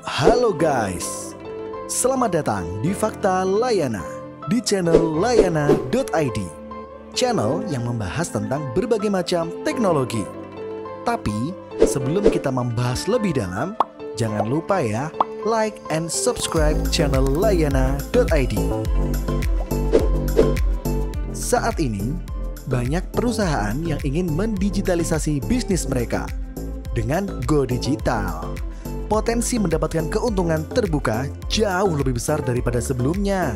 Halo guys, selamat datang di Fakta Layana di channel layana.id, channel yang membahas tentang berbagai macam teknologi. Tapi sebelum kita membahas lebih dalam, jangan lupa ya, like and subscribe channel layana.id. Saat ini, banyak perusahaan yang ingin mendigitalisasi bisnis mereka dengan Go Digital. Potensi mendapatkan keuntungan terbuka jauh lebih besar daripada sebelumnya.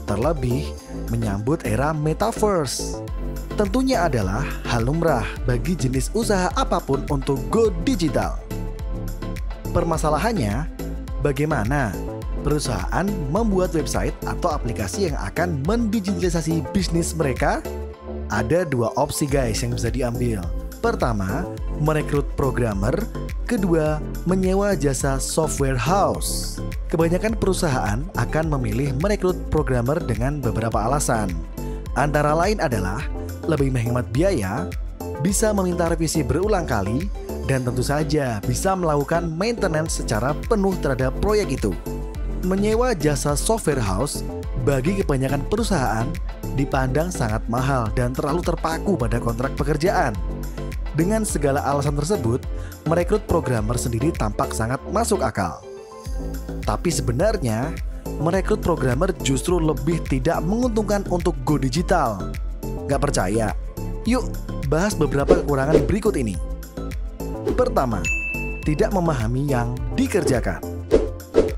Terlebih menyambut era metaverse. Tentunya adalah hal lumrah bagi jenis usaha apapun untuk Go Digital. Permasalahannya, bagaimana perusahaan membuat website atau aplikasi yang akan mendigitalisasi bisnis mereka? Ada dua opsi guys yang bisa diambil. Pertama, merekrut programmer. Kedua, menyewa jasa software house. Kebanyakan perusahaan akan memilih merekrut programmer dengan beberapa alasan. Antara lain adalah lebih menghemat biaya, bisa meminta revisi berulang kali, dan tentu saja bisa melakukan maintenance secara penuh terhadap proyek itu. Menyewa jasa software house bagi kebanyakan perusahaan dipandang sangat mahal dan terlalu terpaku pada kontrak pekerjaan. Dengan segala alasan tersebut, merekrut programmer sendiri tampak sangat masuk akal. Tapi sebenarnya, merekrut programmer justru lebih tidak menguntungkan untuk Go Digital. Gak percaya? Yuk, bahas beberapa kekurangan berikut ini. Pertama, tidak memahami yang dikerjakan.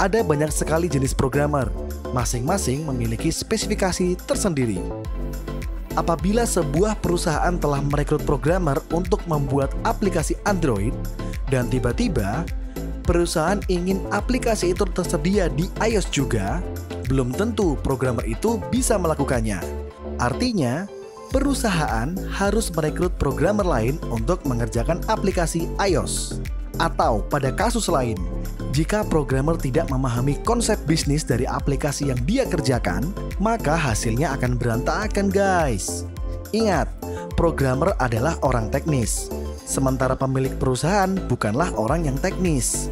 Ada banyak sekali jenis programmer, masing-masing memiliki spesifikasi tersendiri. Apabila sebuah perusahaan telah merekrut programmer untuk membuat aplikasi Android dan tiba-tiba perusahaan ingin aplikasi itu tersedia di iOS juga, belum tentu programmer itu bisa melakukannya. Artinya, perusahaan harus merekrut programmer lain untuk mengerjakan aplikasi iOS. Atau pada kasus lain, jika programmer tidak memahami konsep bisnis dari aplikasi yang dia kerjakan, maka hasilnya akan berantakan guys. Ingat, programmer adalah orang teknis, sementara pemilik perusahaan bukanlah orang yang teknis.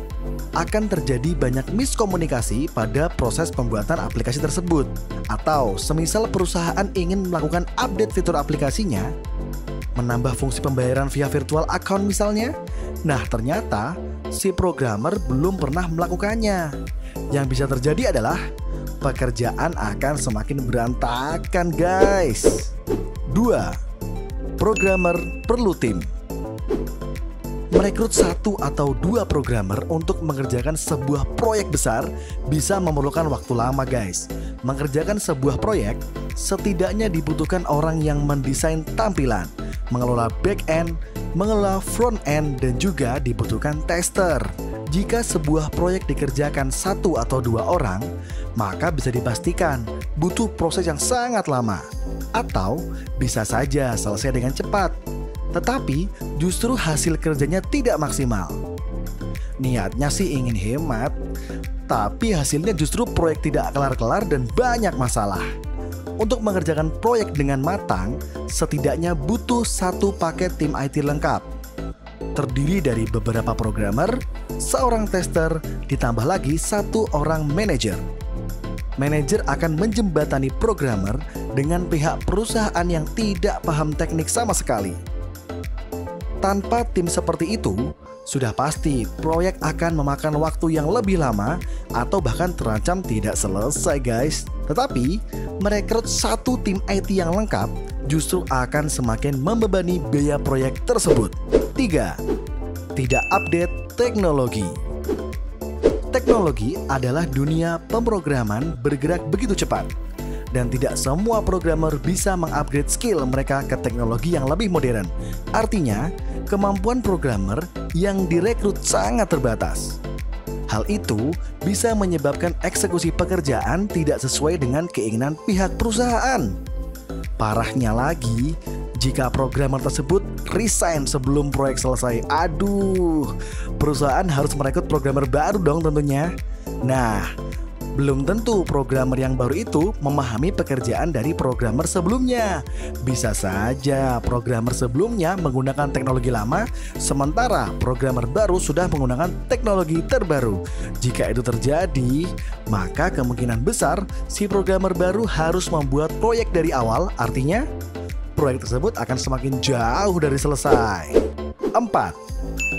Akan terjadi banyak miskomunikasi pada proses pembuatan aplikasi tersebut. Atau semisal perusahaan ingin melakukan update fitur aplikasinya, menambah fungsi pembayaran via virtual account misalnya, nah ternyata si programmer belum pernah melakukannya. Yang bisa terjadi adalah pekerjaan akan semakin berantakan guys. 2. Programmer perlu tim. Merekrut 1 atau 2 programmer untuk mengerjakan sebuah proyek besar bisa memerlukan waktu lama guys. Mengerjakan sebuah proyek setidaknya dibutuhkan orang yang mendesain tampilan, mengelola back-end, mengelola front-end, dan juga dibutuhkan tester. Jika sebuah proyek dikerjakan 1 atau 2 orang, maka bisa dipastikan butuh proses yang sangat lama. Atau bisa saja selesai dengan cepat, tetapi justru hasil kerjanya tidak maksimal. Niatnya sih ingin hemat, tapi hasilnya justru proyek tidak kelar-kelar dan banyak masalah. Untuk mengerjakan proyek dengan matang, setidaknya butuh 1 paket tim IT lengkap. Terdiri dari beberapa programmer, seorang tester, ditambah lagi 1 orang manajer. Manajer akan menjembatani programmer dengan pihak perusahaan yang tidak paham teknik sama sekali. Tanpa tim seperti itu, sudah pasti proyek akan memakan waktu yang lebih lama atau bahkan terancam tidak selesai guys. Tetapi, merekrut 1 tim IT yang lengkap justru akan semakin membebani biaya proyek tersebut. 3. Tidak update teknologi. Teknologi adalah dunia pemrograman bergerak begitu cepat, dan tidak semua programmer bisa mengupgrade skill mereka ke teknologi yang lebih modern. Artinya, kemampuan programmer yang direkrut sangat terbatas. Hal itu bisa menyebabkan eksekusi pekerjaan tidak sesuai dengan keinginan pihak perusahaan. Parahnya lagi, jika programmer tersebut resign sebelum proyek selesai, aduh, perusahaan harus merekrut programmer baru dong tentunya. Nah, Belum tentu programmer yang baru itu memahami pekerjaan dari programmer sebelumnya. Bisa saja programmer sebelumnya menggunakan teknologi lama, sementara programmer baru sudah menggunakan teknologi terbaru. Jika itu terjadi, maka kemungkinan besar si programmer baru harus membuat proyek dari awal, artinya proyek tersebut akan semakin jauh dari selesai. 4.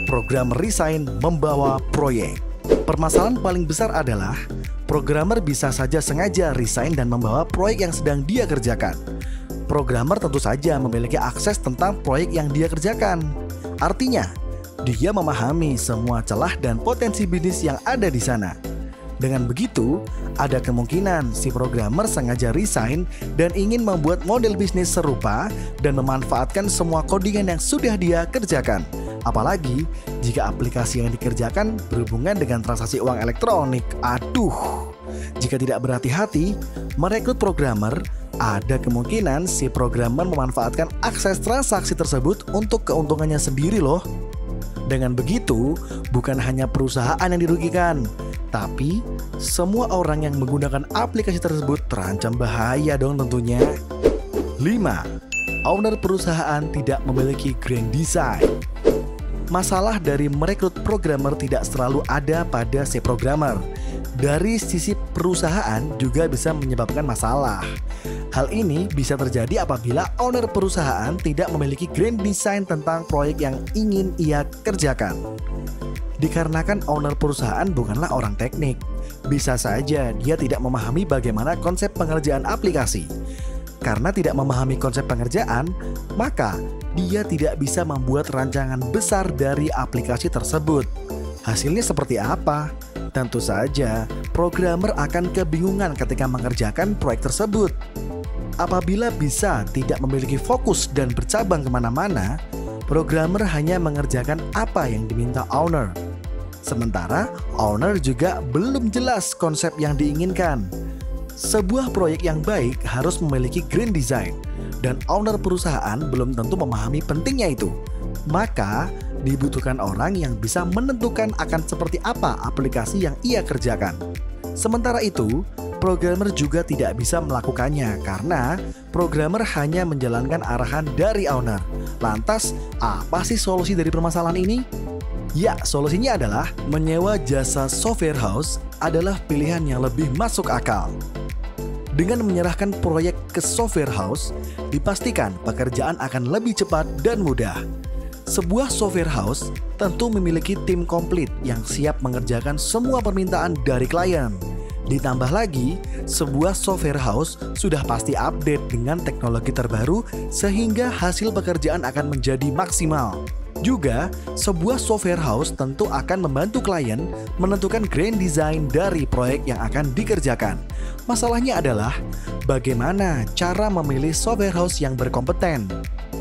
Programmer resign membawa proyek. Permasalahan paling besar adalah programmer bisa saja sengaja resign dan membawa proyek yang sedang dia kerjakan. Programmer tentu saja memiliki akses tentang proyek yang dia kerjakan. Artinya, dia memahami semua celah dan potensi bisnis yang ada di sana. Dengan begitu, ada kemungkinan si programmer sengaja resign dan ingin membuat model bisnis serupa dan memanfaatkan semua codingan yang sudah dia kerjakan. Apalagi jika aplikasi yang dikerjakan berhubungan dengan transaksi uang elektronik. Aduh, jika tidak berhati-hati merekrut programmer, ada kemungkinan si programmer memanfaatkan akses transaksi tersebut untuk keuntungannya sendiri loh. Dengan begitu, bukan hanya perusahaan yang dirugikan, tapi semua orang yang menggunakan aplikasi tersebut terancam bahaya dong tentunya. 5. Owner perusahaan tidak memiliki grand design. Masalah dari merekrut programmer tidak selalu ada pada si programmer. Dari sisi perusahaan juga bisa menyebabkan masalah. Hal ini bisa terjadi apabila owner perusahaan tidak memiliki grand design tentang proyek yang ingin ia kerjakan. Dikarenakan owner perusahaan bukanlah orang teknik, bisa saja dia tidak memahami bagaimana konsep pengerjaan aplikasi. Karena tidak memahami konsep pengerjaan, maka dia tidak bisa membuat rancangan besar dari aplikasi tersebut. Hasilnya seperti apa? Tentu saja, programmer akan kebingungan ketika mengerjakan proyek tersebut. Apabila bisa tidak memiliki fokus dan bercabang kemana-mana, programmer hanya mengerjakan apa yang diminta owner. Sementara owner juga belum jelas konsep yang diinginkan. Sebuah proyek yang baik harus memiliki grand design, dan owner perusahaan belum tentu memahami pentingnya itu. Maka dibutuhkan orang yang bisa menentukan akan seperti apa aplikasi yang ia kerjakan. Sementara itu, programmer juga tidak bisa melakukannya karena programmer hanya menjalankan arahan dari owner. Lantas, apa sih solusi dari permasalahan ini? Ya, solusinya adalah menyewa jasa software house adalah pilihan yang lebih masuk akal. Dengan menyerahkan proyek ke software house, dipastikan pekerjaan akan lebih cepat dan mudah. Sebuah software house tentu memiliki tim komplit yang siap mengerjakan semua permintaan dari klien. Ditambah lagi, sebuah software house sudah pasti update dengan teknologi terbaru sehingga hasil pekerjaan akan menjadi maksimal. Juga, sebuah software house tentu akan membantu klien menentukan grand design dari proyek yang akan dikerjakan. Masalahnya adalah bagaimana cara memilih software house yang berkompeten.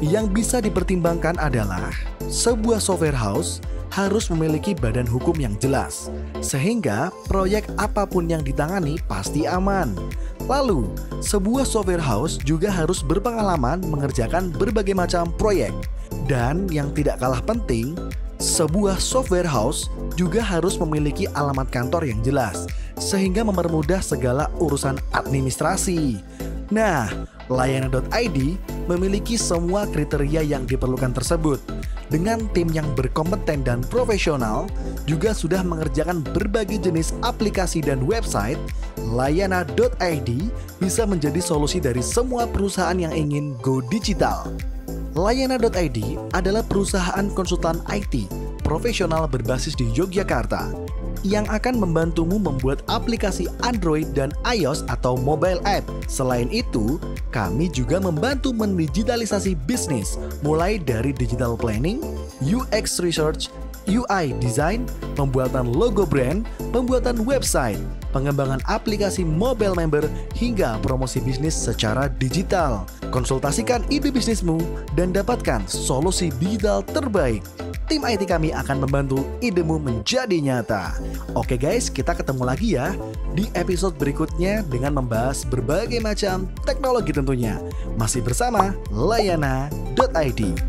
Yang bisa dipertimbangkan adalah sebuah software house harus memiliki badan hukum yang jelas, sehingga proyek apapun yang ditangani pasti aman. Lalu, sebuah software house juga harus berpengalaman mengerjakan berbagai macam proyek. Dan yang tidak kalah penting, sebuah software house juga harus memiliki alamat kantor yang jelas, sehingga mempermudah segala urusan administrasi. Nah, Layana.id memiliki semua kriteria yang diperlukan tersebut. Dengan tim yang berkompeten dan profesional, juga sudah mengerjakan berbagai jenis aplikasi dan website, Layana.id bisa menjadi solusi dari semua perusahaan yang ingin go digital. Layana.id adalah perusahaan konsultan IT profesional berbasis di Yogyakarta yang akan membantumu membuat aplikasi Android dan iOS atau mobile app. Selain itu, kami juga membantu mendigitalisasi bisnis mulai dari digital planning, UX research, UI design, pembuatan logo brand, pembuatan website, pengembangan aplikasi mobile member, hingga promosi bisnis secara digital. Konsultasikan ide bisnismu dan dapatkan solusi digital terbaik. Tim IT kami akan membantu idemu menjadi nyata. Oke guys, kita ketemu lagi ya di episode berikutnya dengan membahas berbagai macam teknologi tentunya. Masih bersama Layana.id.